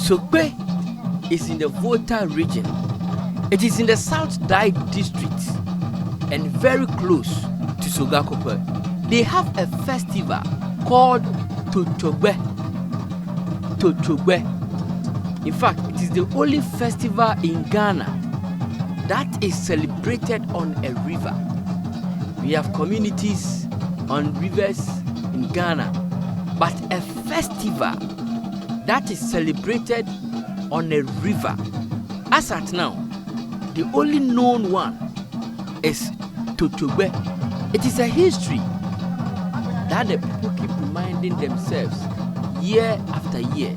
Sokpoe is in the Volta Region. It is in the South Tongu district and very close to Sogakofe. They have a festival called Totobe. In fact, it is the only festival in Ghana that is celebrated on a river. We have communities on rivers in Ghana, but a festival that is celebrated on a river, as at now, the only known one is Totobe. It is a history that the people keep reminding themselves year after year,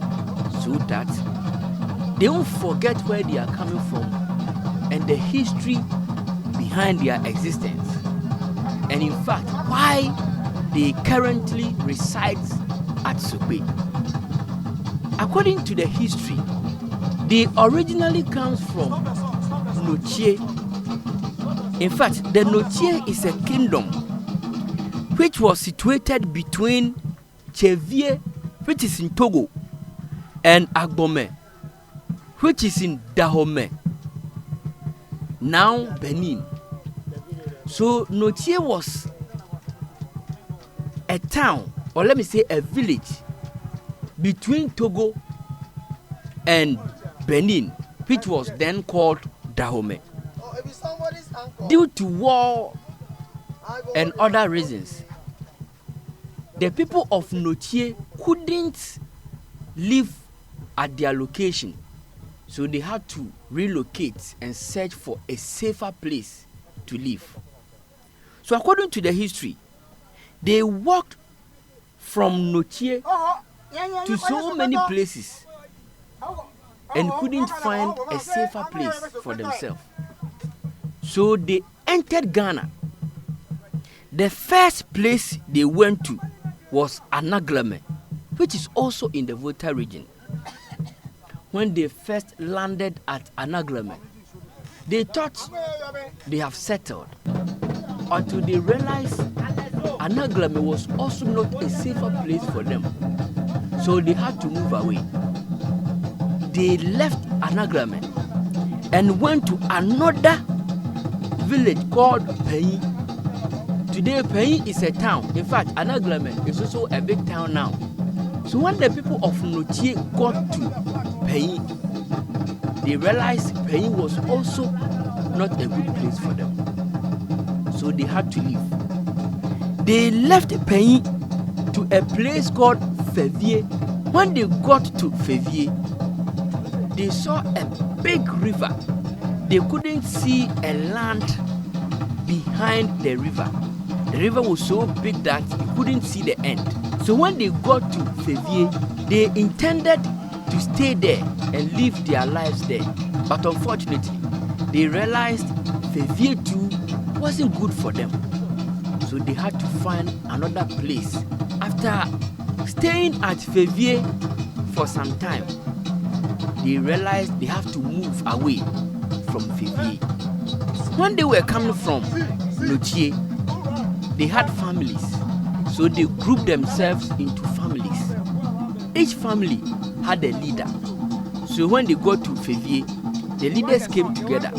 so that they won't forget where they are coming from and the history behind their existence, and in fact why they currently reside at Sokpoe. According to the history, they originally comes from Notsie. In fact, the Notsie is a kingdom which was situated between Fevie, which is in Togo, and Agbome, which is in Dahomey, now Benin. So Notsie was a town, or let me say a village, between Togo and Benin, which was then called Dahomey. Due to war and other reasons, the people of Notsie couldn't live at their location, so they had to relocate and search for a safer place to live. So according to the history, they walked from Notsie to so many places and couldn't find a safer place for themselves. So they entered Ghana. The first place they went to was Akalonour, which is also in the Volta region. When they first landed at Akalonour, they thought they have settled, until they realized Akalonour was also not a safer place for them. So they had to move away. They left Akalonour and went to another village called Kyei. Today, Kyei is a town. In fact, Akalonour is also a big town now. So when the people of Notsie got to Kyei, they realized Kyei was also not a good place for them. So they had to leave. They left Kyei to a place called Fevie. When they got to Fevie, they saw a big river. They couldn't see a land behind the river. The river was so big that you couldn't see the end. So when they got to Fevie, they intended to stay there and live their lives there. But unfortunately, they realized Fevie too wasn't good for them. So they had to find another place. After staying at Fevie for some time, they realized they have to move away from Fevie. When they were coming from Notsie, they had families, so they grouped themselves into families. Each family had a leader. So when they got to Fevie, the leaders came together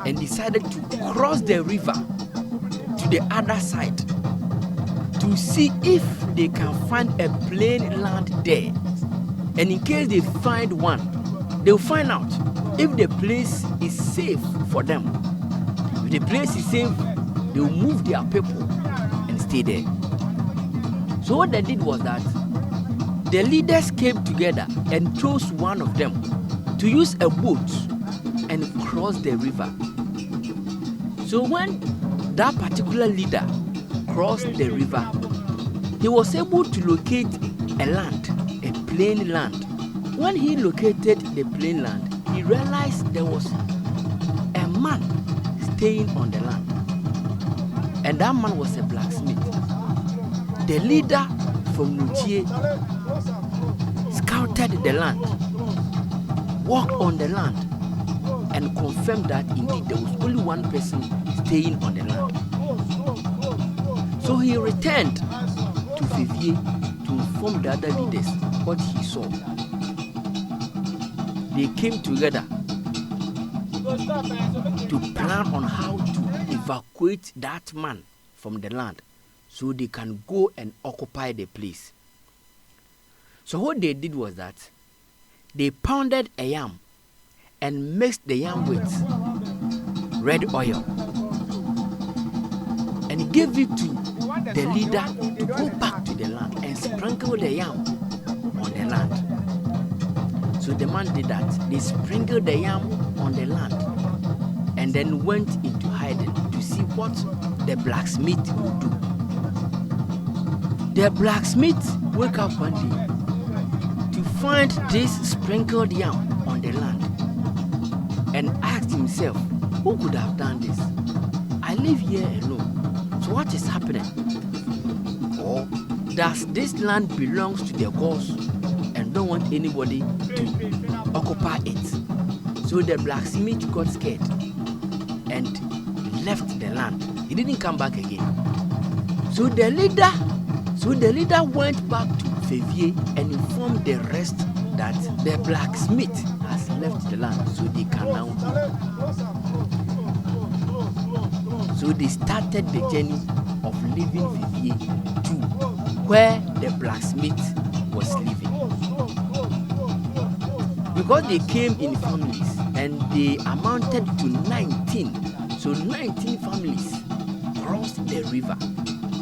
and decided to cross the river to the other side to see if they can find a plain land there. And in case they find one, they'll find out if the place is safe for them. If the place is safe, they'll move their people and stay there. So what they did was that the leaders came together and chose one of them to use a boat and cross the river. So when that particular leader crossed the river, he was able to locate a land, a plain land. When he located the plain land, he realized there was a man staying on the land. And that man was a blacksmith. The leader from Notsie scouted the land, walked on the land, and confirmed that indeed there was only one person staying on the land. So he returned to Fevie to inform the other leaders what he saw. they came together to plan on how to evacuate that man from the land so they can go and occupy the place. So what they did was that they pounded a yam and mixed the yam with red oil and gave it to the leader to go back to the land and sprinkle the yam on the land. So the man did that. They sprinkled the yam on the land and then went into hiding to see what the blacksmith would do. The blacksmith woke up one day to find this sprinkled yam on the land and asked himself, who could have done this? I live here alone. So what is happening? Or does this land belongs to the gods and don't want anybody to occupy it? So the blacksmith got scared and left the land. He didn't come back again. So the leader went back to Fevie and informed the rest that the blacksmith has left the land, so they can now. So they started the journey of leaving Fevie to where the blacksmith was living. Because they came in families and they amounted to 19. So 19 families crossed the river.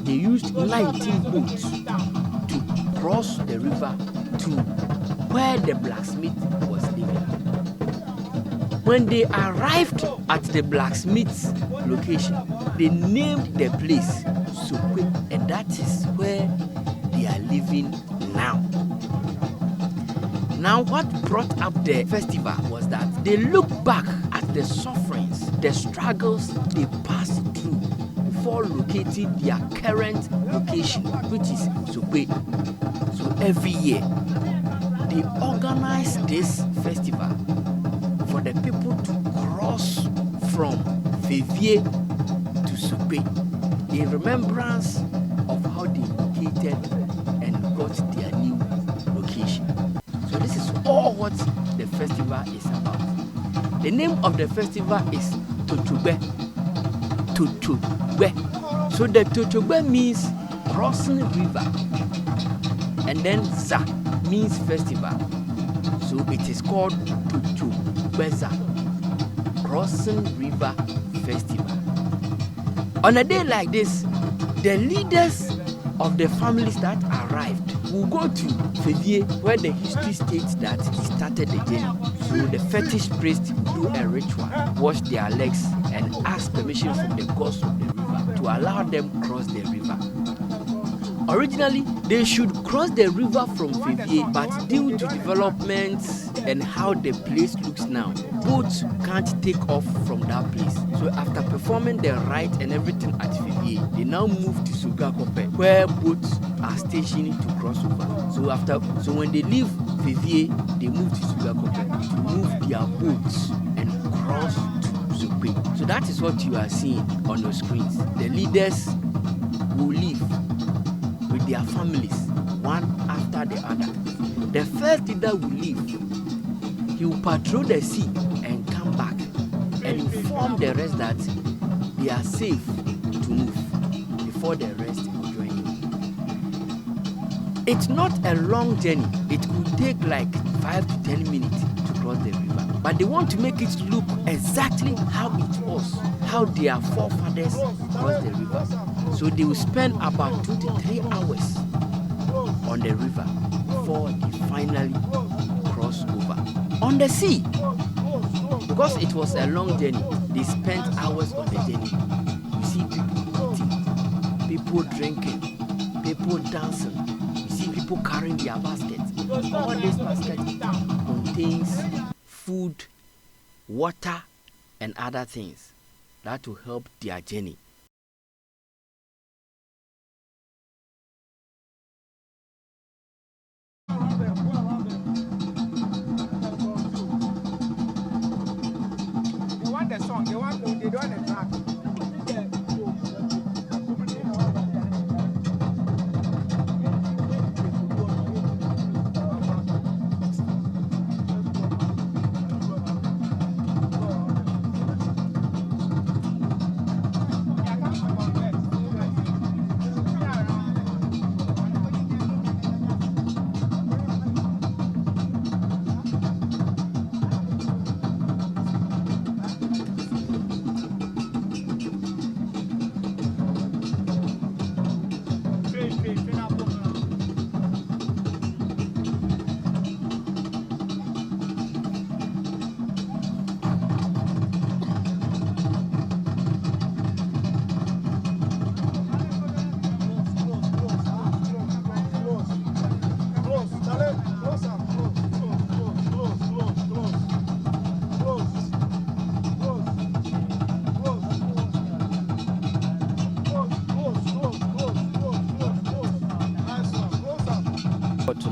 They used 19 boats to cross the river to where the blacksmith was living. When they arrived at the blacksmith's location, they named the place Sokpoe, and that is where they are living now. Now, what brought up the festival was that they looked back at the sufferings, the struggles they passed through before locating their current location, which is Sokpoe. So every year, they organize this festival for the people to cross from Fevie to Sokpoe in remembrance of how they located and got their new location. So this is all what the festival is about. The name of the festival is Totobe. Totobe. So the Totobe means crossing river, and then Za means festival. So it is called Tortsogbeza, Crossing River Festival. On a day like this, the leaders of the families that arrived will go to Fevie, where the history states that he started the journey. So the fetish priest do a ritual, wash their legs, and ask permission from the gods of the river to allow them cross the river. Originally, they should cross the river from Fevie, but due to developments and how the place looks now, boats can't take off from that place. So after performing the rite and everything at Fevie, they now move to Sogakofe, where boats are stationed to cross over. So when they leave Fevie, they move to Sogakofe to move their boats and cross to Sokpoe. So that is what you are seeing on your screens. The leaders will leave with their families, one after the other. The first leader will leave. He will patrol the sea and come back and inform the rest that they are safe to move before the rest will join him. It's not a long journey. It could take like 5 to 10 minutes to cross the river. But they want to make it look exactly how it was, how their forefathers crossed the river. So they will spend about 2 to 3 hours on the river before they finally cross over. On the sea, because it was a long journey, they spent hours on the journey. You see people eating, people drinking, people dancing. You see people carrying their baskets. All this basket contains food, water, and other things that will help their journey.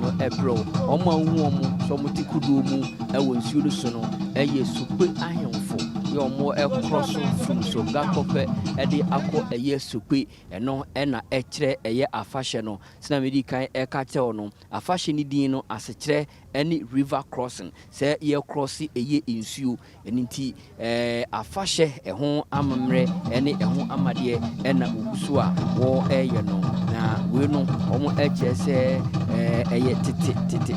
no ebro omo ahu omo so mo tikudu mu ewo nsuo no so no eye Sokpoe ahemfo ye omo cross from Sogakofe ede akọ eye Sokpoe eno na ekire eye afahye no sina medi kan ekate ono afahye ni din no asekire ene river crossing se ye cross eye nsuo eninti afahye eho amamre ene eho amade ena ogusu a wo eye no na we no omo ekire se eye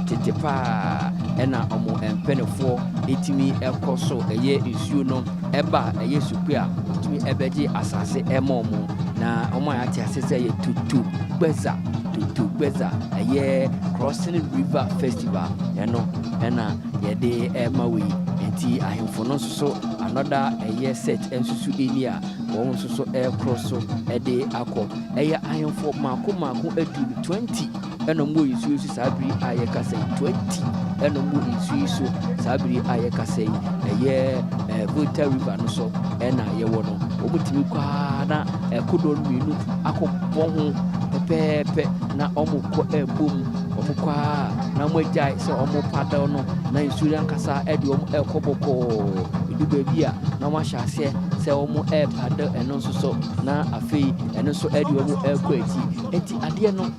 tete pa ena omo empenefo etimi ekoso eye nsuo no eba eye Sokpoe a etimi ebeje asase emomo na omo ya ti asese ye Tortsogbeza eye crossing river festival eno ena yede emawe enti ahemfo no so another eye set ensusu enia won so cross ede akọ eye ahemfo mako edu 20 eno mo yisu sabiri aye kase 20 eno mo yisu sabiri aye kase eye Volta River no so ena ye wono omutimi kwa na ekodo nwiinu akọbọ ho pepe na omukọ ebom omukọ na mogya se omupada no na nsuri ankasa ede ekoboko iduba bia na mahye se omu epada eno so na afei eno so ede ekọ eti ade no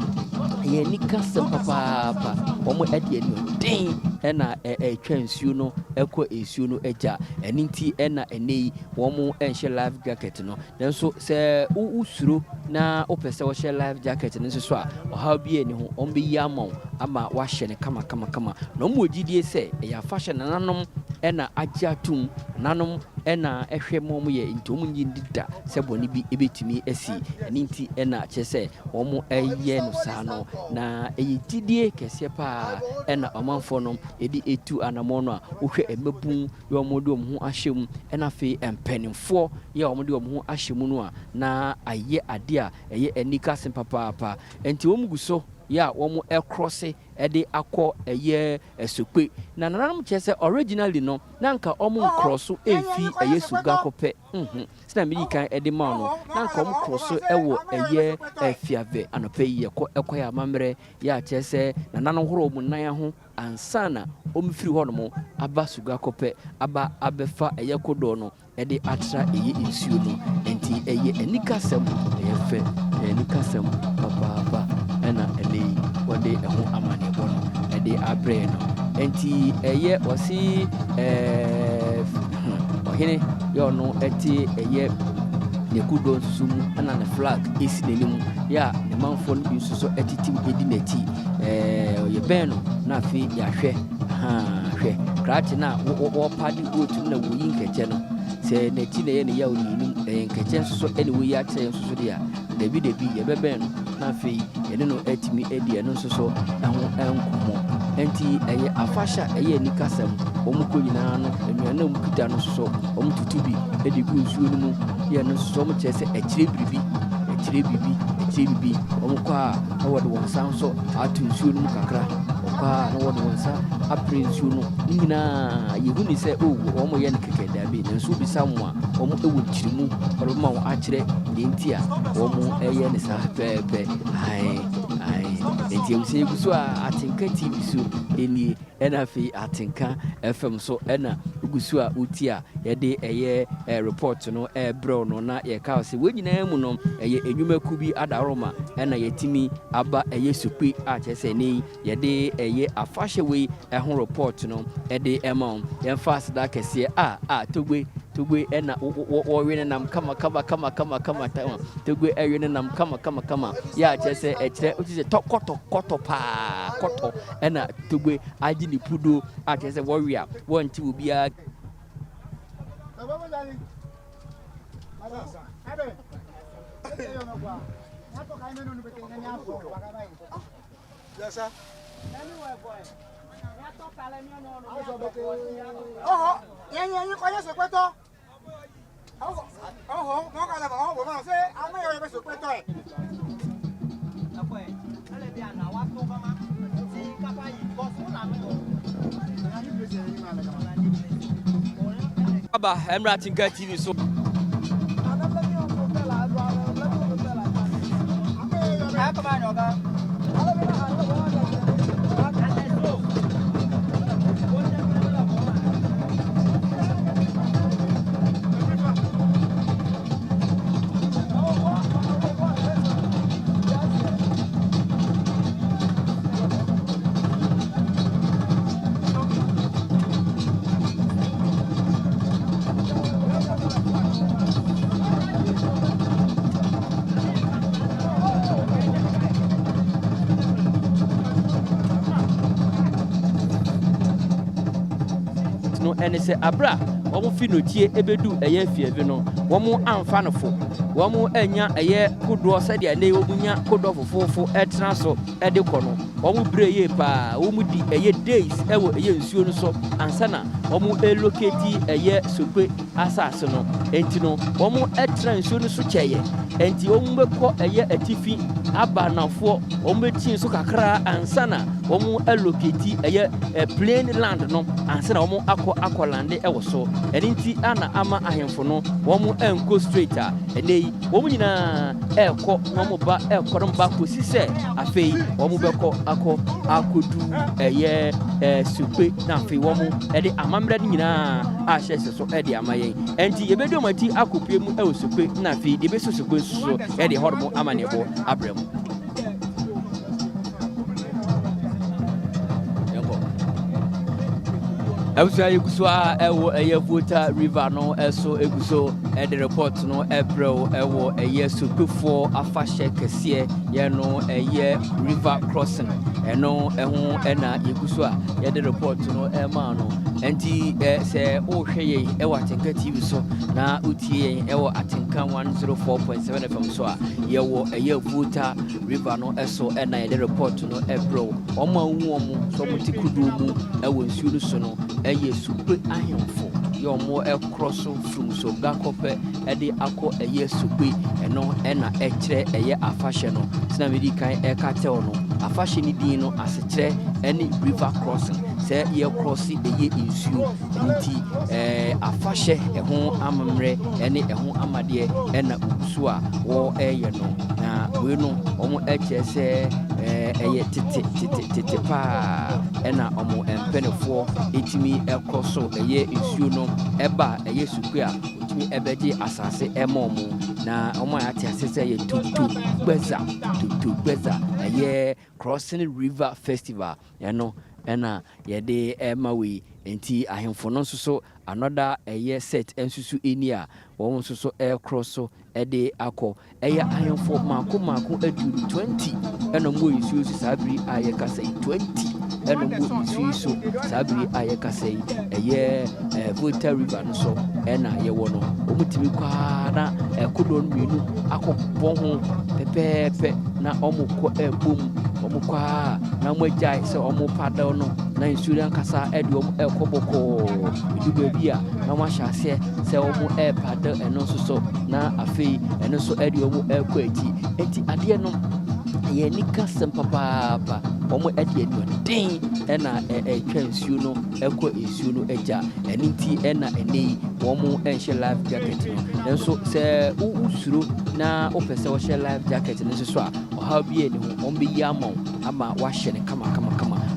ye nika se papa omu ede no den ena etwa nsuo no ekọ nsuo no eja eninti ena enei womu enhye life jacket no nanso se usuro na opese wo hye life jacket no so a oha bia ni ho ombe yama ama wa hye ne kama na omu ogidie se ya fashion nanom ena agiatum nanom ena ehwe mom ye ntom nyindida se boni bi ebetimi asi eninti ena chese omu eye no sa no na eyididie kese pa ena omanfo no edi etu anamono a wohwe emebun ye omodo omhu ahyem ena fe empenimfo ye omodo omhu ahyem no a na aye ade a eye enika sempapa enti omuguso ya womu cross ede akọ eye Sokpoe na nanam chese originally no nanka omu cross efi eye Sogakofe sina medi kan ede ma no nanka omu cross ewo eye Fevie anope ye ekoya mamre ya chese nanam horo mu nan ho ansana omu firi ho no aba Sogakofe aba abefa eye kodo no ede atra eye nsuo no enti eye enikasem eye fe enikasem papa ena ele wode eho amane bono ede abre no enti eye osi ohene yo no eti eye ne kudo sumu ana ne flag esi nenim ya ne manfo no so etitim edi neti ye beno na fi ya hwe hwe krati na wo padi otu na wo yin keche no se neti na ye ne ya oninum keche so ene wo ya kye so dia debi ye bebe no na fi ene no etimi edi eno so eho enkomo enti eye afasha eye nikasem omuko nyina no enuana omukita no so omututubi edi gu nsuo no mu ye no so mo chese ekire bibi omuko a wode won san so atu nsuo no mu kakra okwa na wode won san apre nsuo no nyina yehu ni se omo ye nkeke dabi nsuo bi samwa omo ewu kirimu oroma wo akire enti a omo eye ne sa pepe ai enti emse guso a atinka TV so eni ena fi atinka FM so ena guso a uti a yede eye report no bro no na ye ka se wonyina mu no eye enwumaku bi adaroma ena yetimi aba eye Sokpoe a chese ni yede eye afahye we ehon report no ede ema ye fast da kese Togbe ena wo wene nam kama Togbe ewene nam kama ya chese ekire otise koto pa koto ena Togbe aji ni pudo a chese warrior wonti obi a Yan konya Sokpoe. No kala ba ho ba se ama yo be Sokpoe e. Apoe. Ale bi ana wa to ba ma. Si kapa yi bo so na me o. Aba Emratinka TV so ɛne sɛ abra wɔn fi notie ebedu ɛyɛ Fevie no wɔn amfa no fo wɔn anya ɛyɛ kodoɔ sɛdeɛ ne wɔn nya kodoɔ fofofo ɛtena so ɛde kɔ no wɔn brɛ yie paa wɔn di ɛyɛ days ɛwɔ ɛyɛ nsuo no so ansana wɔn eloketi ɛyɛ Sokpoe asase no enti no wɔn ɛtena nsuo no so kyɛyɛ enti wɔn bɛkɔ ɛyɛ atifi aba nafoɔ wɔn bɛti so kakra ansana wɔn eloketi ɛyɛ plain land no ansana wɔn akɔ lande ɛwɔ so ɛne nti ana ama ahemfo no wɔn ɛnko straight a ɛnɛ yi wɔn nyinaa ɛkɔ na wɔn ba ɛkɔ no ba kɔsi sɛ afei wɔn bɛkɔ akɔdu ɛyɛ Sokpoe na afei wɔn ɛde amammerɛ no nyinaa ahyɛ sɛ so ɛde ama yɛn ɛnti yɛbɛdi wɔn ti akɔpie mu ɛwɔ Sokpoe na afei yɛbɛso Sokpoe nso ɛde hɔ nom amanneɛbɔ abrɛ mu. Ebusua eguso a ɛwɔ ɛyɛ Volta River no ɛso eguso ɛde report no ɛbrɛw ɛwɔ ɛyɛ Sokpoefoɔ afahyɛ kɛseɛ yɛ no ɛyɛ river crossing ɛno ɛho ɛna eguso a yɛde report no ɛma no ɛnti sɛ wohwɛ yɛn ɛwɔ Atenka TV so na utie yɛn ɛwɔ Atenka 104.7 FM so a yɛwɔ ɛyɛ Volta River no ɛso ɛna yɛde report no ɛbrɛw ɔmo awu ɔmo so ɔmo ti kudu mu ɛwɔ nsuo no so no ɛyɛ Sokpoe ahemfo yɛ ɔmo ɛkorɔ so from Sogakofe ɛde akɔ ɛyɛ Sokpoe ɛno ɛna ɛkyerɛ ɛyɛ afahyɛ no sina medi kan ɛka tɛw no afahyɛ ne din no asekyerɛ ɛne river crossing sɛ yɛ krɔsi ɛyɛ nsuo nti afahyɛ ɛho amammerɛ ɛne ɛho amadeɛ ɛna oguso a wɔ ɛyɛ no na wei no ɔmo ɛkyerɛ sɛ ɛyɛ tete paa ɛna ɔmo mpɛnefoɔ ɛtumi ɛkɔ so ɛyɛ nsuo no ɛba ɛyɛ Sokpoe a ɔtumi ɛbɛgye asase ɛma ɔmo na ɔmo a ate ase sɛ ɛyɛ Tortsogbeza ɛyɛ crossing river festival ɛno ɛna yɛde ɛma wei enti ahemfo no nso so another ɛyɛ set nsusu eni a wɔn nso so ɛkorɔ so ɛde akɔ ɛyɛ ahemfo maako adu 20 ɛna mo nsuo so saa biri a yɛkasa 20 ɛna mo nsuo so saa biri a yɛkasa ɛyɛ Volta River no so ɛna yɛwɔ no wɔn tumi kwaa na ɛkodoɔ no mmienu akɔbɔ ho pɛpɛɛpɛ na wɔn kɔ ɛbom wɔn kwaa na wɔn agyae sɛ wɔn paddle no na nsuo no ankasa ɛde wɔn ɛkɔ bɔkɔɔ edu baabi a na wɔn ahyɛ aseɛ sɛ wɔn ɛpaddle ɛno nso so na afei ɛno nso ɛde wɔn ɛkɔ akyi eti adeɛ no yɛ nika sɛm papaapa wɔn ɛde ɛden ɛna ɛtwa nsuo no ɛkɔ nsuo no agya ɛne nti ɛna ɛnɛ yi wɔn ɛnhyɛ life jacket no nanso sɛ wusuro na wopɛ sɛ wɔhyɛ life jacket no nso so a ɔhaw bi ɛni ho wɔn bɛyi ama wahyɛ no kama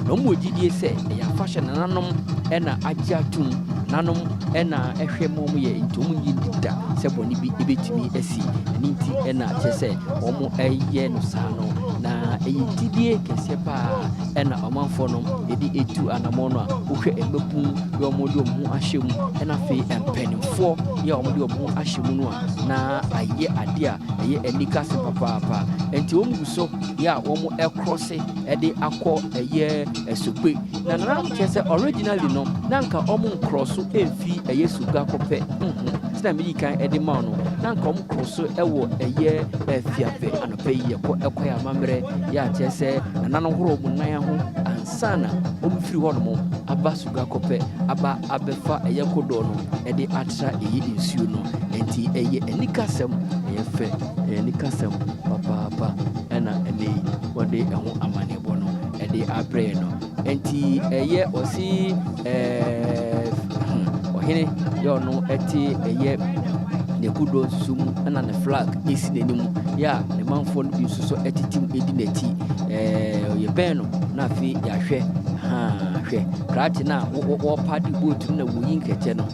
na wɔn wɔ gyidie sɛ ɛyɛ afahyɛ nananom ɛna agye atum nanom ɛna ɛhwɛ mu wɔn yɛ nti wɔn yi dida sɛ bɔnne bi ebɛtumi asi ɛne nti ɛna kyerɛ sɛ wɔn ɛyɛ no saa no na ɛyɛ gyidie kɛseɛ paa ɛna ɔmanfoɔ no yɛde etu anamɔ no a wohwɛ ɛmbɛpum yɛ wɔn de wɔn ho ahyɛ mu ɛna afei mpanimfoɔ yɛ wɔn de wɔn ho ahyɛ mu no a na ayɛ adeɛ a ɛyɛ anika se papaapa nti wɔn gu so yɛ a wɔn ɛkorɔse ɛde akɔ ɛyɛ Sokpoe na nanam kyerɛ sɛ originally no na nka wɔn nkorɔ so ɛmfi ɛyɛ Sogakofe sina medi kan ɛde ma no na nka wɔn korɔ so ɛwɔ ɛyɛ Fevie anɔpɛ yi ɛkɔ yɛ amammerɛ yɛ akyerɛ sɛ nananom horo wɔn nan ho ansana wɔn firi hɔ nom aba Sogakofe aba abɛfa ɛyɛ kodoɔ no ɛde atra ɛyɛ nsuo no nti ɛyɛ anikasɛm ɛyɛ fɛ ɛyɛ anikasɛm papaapa ɛna ɛnɛ yi wɔde ɛho amanneɛbɔ no ɛde abrɛ no nti ɛyɛ ɔsi ɔhene yɛ ɔno ɛte ɛyɛ ne kodoɔ nsuo mu ɛna ne flag esi n'anim yɛ a ne manfoɔ no bi nso so ɛtetim edi n'akyi yɛ bɛn no na afei yɛahwɛ hwɛ krakye no a wɔpade boat no na wɔyi nkɛkyɛ no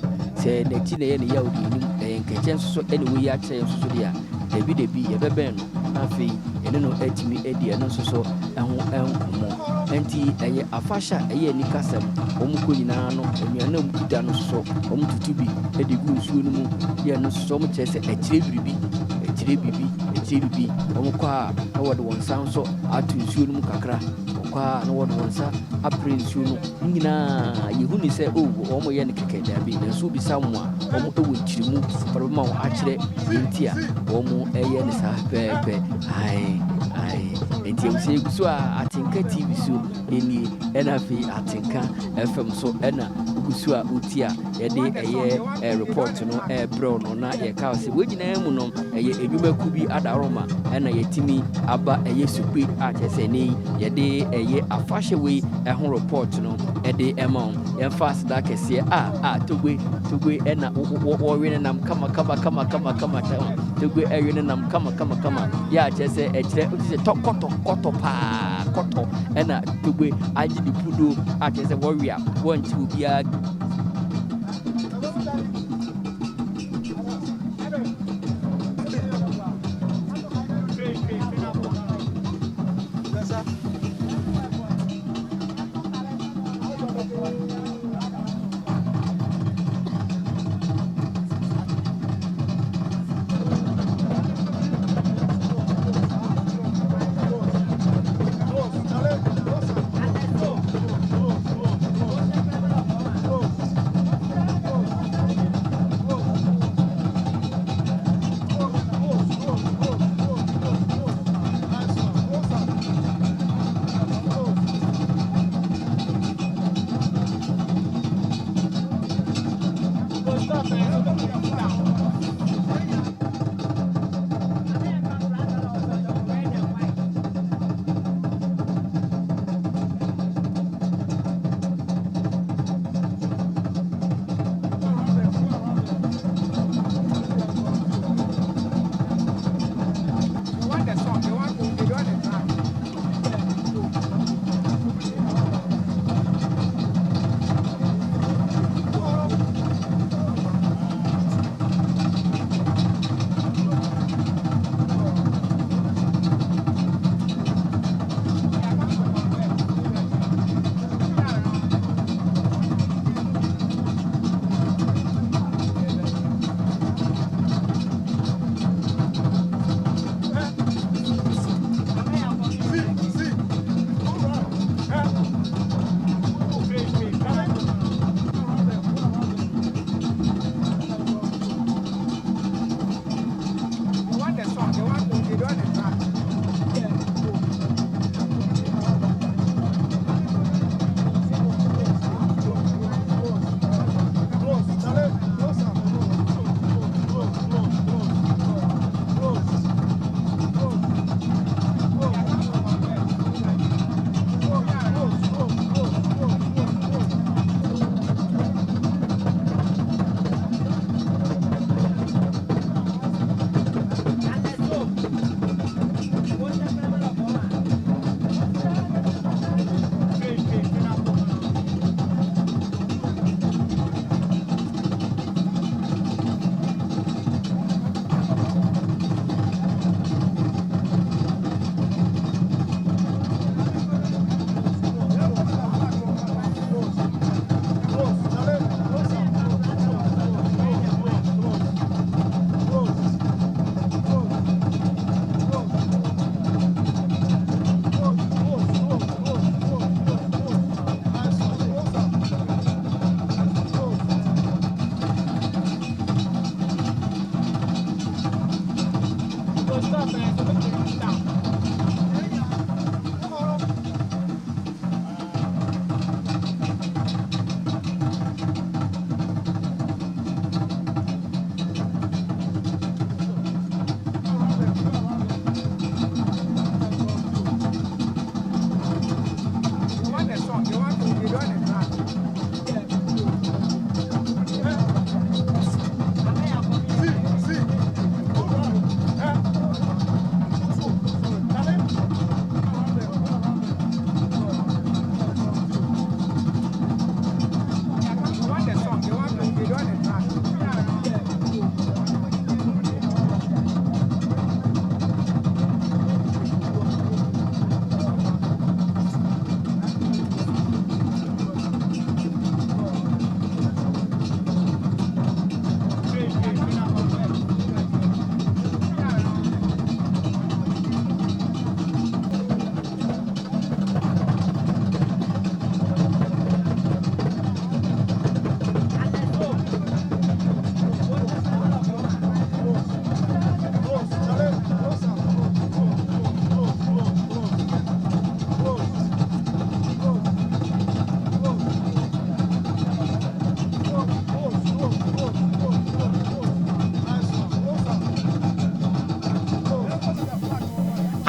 sɛ n'akyi na ɛyɛ ne yɛ ɔde anim ɛyɛ nkɛkyɛ nso so ɛna wɔyi akyerɛ nso so deɛ a dabi yɛbɛbɛn no na afei ɛne no atumi adi ɛno nso so ɛho nkɔmmɔ nti ɛyɛ afahyɛ a ɛyɛ anikasɛm wɔn kɔ nyinaa no nnuane a wɔn kuta no so wɔn tutu bi ɛde gu nsuo no mu yɛ no so wɔn kyerɛ sɛ ɛkyerɛ bibi omukwa na wode wonsa nso atu nsuo no mu kakra okwa na wode wonsa apre nsuo no nyina yehu ni sɛ omo yɛ ne keke da bi na so bi samu a omo ewo nkirimu paroma wo akyerɛ enti a omo ɛyɛ ne saa pɛpɛ ai enti am sɛ guso a Atinka TV so eni ɛna fi Atinka FM so ɛna guso a uti a yɛde ɛyɛ report no bro no na yɛ ka sɛ wo nyina mu no ɛyɛ enwuma ku bi adaroma ɛna yɛtimi aba ɛyɛ Sokpoe a kyerɛ sɛ ne yɛde ɛyɛ afahye we ɛho report no ɛde ɛma yɛmfa aseda kɛseɛ Togo ɛna wɔwe ne nam kama Togo ɛwe ne nam kama yɛ a kyerɛ sɛ ɛkyerɛ sɛ kɔtɔ paa kɔtɔ ɛna Togo agye de pudo a kyerɛ sɛ wɔwe a wɔnkye obiara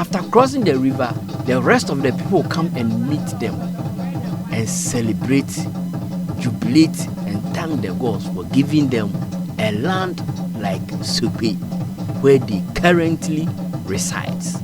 After crossing the river, the rest of the people come and meet them and celebrate, jubilate, and thank the gods for giving them a land like Sokpoe, where they currently resides.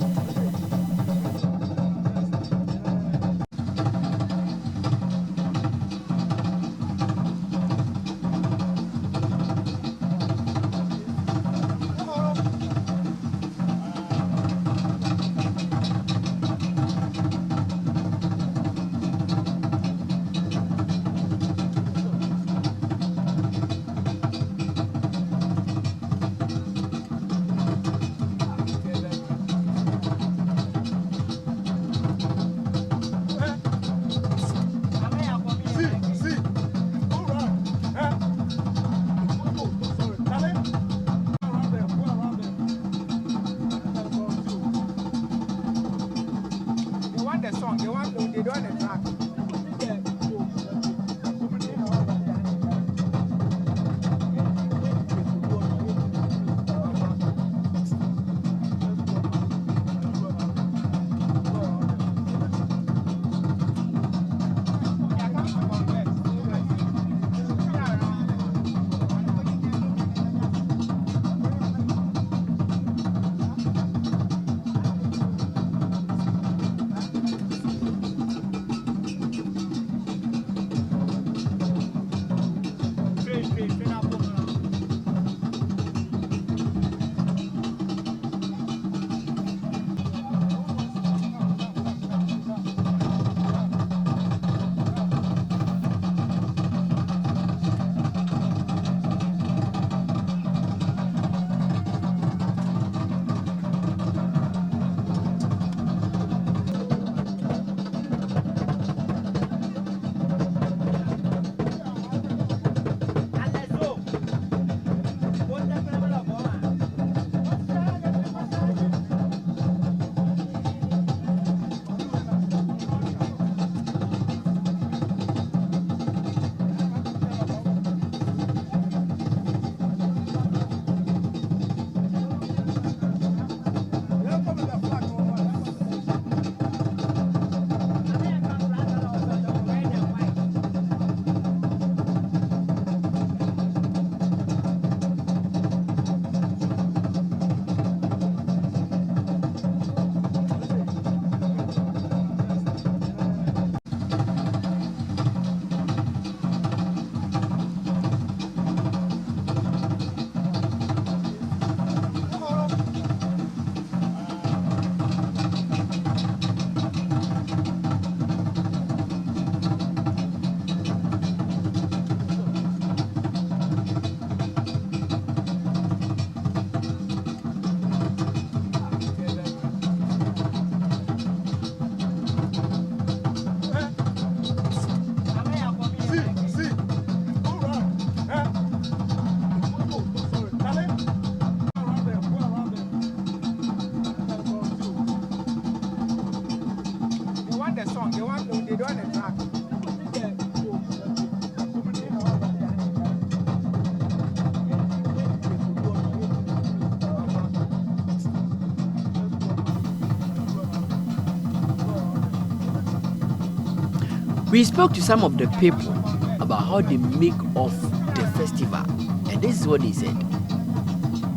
We spoke to some of the people about how they make off the festival, and this is what they said.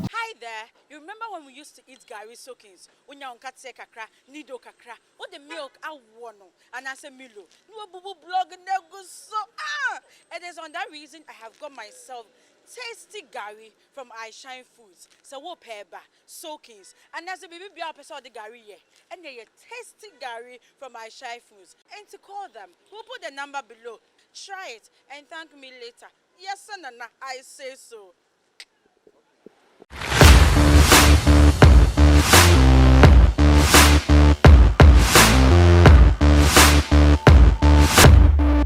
Hi there. You remember when we used to eat gari soakings? Unya unkatse kakra, nido kakra. What the milk I want, and I say milo. No bubu blog and so It is on that reason I have got myself tasty gari from I Shine Foods. So what peba, soakings, and as a baby be up the gari here. And they tasty gari from I Shine Foods. And to call them, we'll put the number below. Try it and thank me later. Yes, Nana, I say so.